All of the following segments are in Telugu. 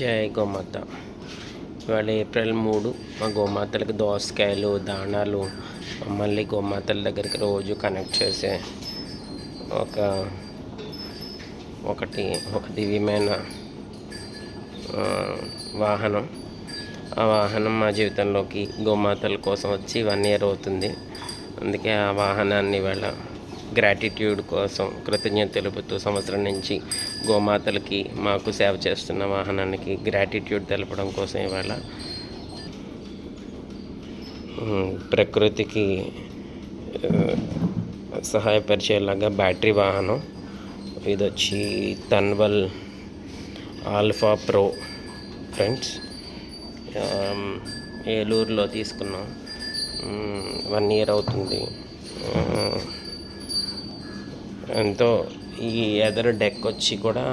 జై గోమాత. ఇవాళ ఏప్రిల్ 3. మా గోమాతలకు దోసకాయలు దానాలు మమ్మల్ని గోమాతల దగ్గరికి రోజు కనెక్ట్ చేసే ఒక దివ్యమైన వాహనం. ఆ వాహనం మా జీవితంలోకి గోమాతల కోసం వచ్చి 1 year అవుతుంది. అందుకే ఆ వాహనాన్ని ఇవాళ గ్రాటిట్యూడ్ కోసం కృతజ్ఞత తెలుపుతూ సంవత్సరం నుంచి గోమాతలకి మాకు సేవ చేస్తున్న వాహనానికి గ్రాటిట్యూడ్ తెలపడం కోసం ఇవాళ ప్రకృతికి సహాయపరిచేలాగా బ్యాటరీ వాహనం ఇది వచ్చి తన్వల్ ఆల్ఫా ప్రో ఫ్రెండ్స్. ఏలూరులో తీసుకున్నాం. 1 year అవుతుంది. ఎంతో ఈ ఎదరు డెక్ వచ్చి కూడా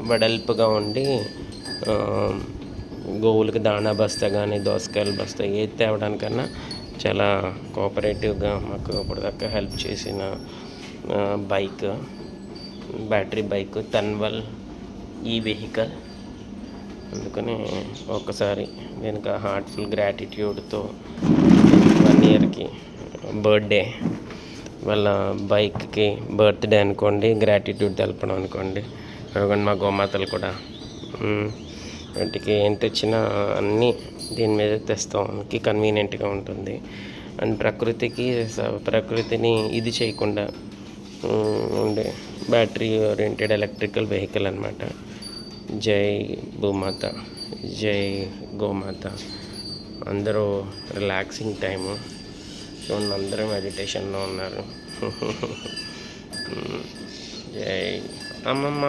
వెడల్పుగా ఉండి గోవులకి దాణా బస్తా కానీ దోసకాయల బస్తా ఏది తేవడానికన్నా చాలా కోఆపరేటివ్గా మాకు ఇప్పటిదాకా హెల్ప్ చేసిన బైక్, బ్యాటరీ బైక్ తన్వల్ ఈ వెహికల్. అందుకని ఒక్కసారి దీనికి హార్ట్ఫుల్ గ్రాటిట్యూడ్తో 1 yearకి బర్త్డే వాళ్ళ బైక్కి బర్త్డే అనుకోండి, గ్రాటిట్యూడ్ తెలపడం అనుకోండి. ఎందుకంటే మా గోమాతలు కూడా వాటికి ఏం తెచ్చినా అన్నీ దీని మీద తెస్తాం. మనకి కన్వీనియంట్గా ఉంటుంది. అండ్ ప్రకృతిని ఇది చేయకుండా ఉండే బ్యాటరీ ఓరియంటెడ్ ఎలక్ట్రికల్ వెహికల్ అనమాట. జై భూమాత, జై గోమాత. అందరూ రిలాక్సింగ్ టైము. చూడండి, అందరూ మెడిటేషన్లో ఉన్నారు. జై అమ్మమ్మ.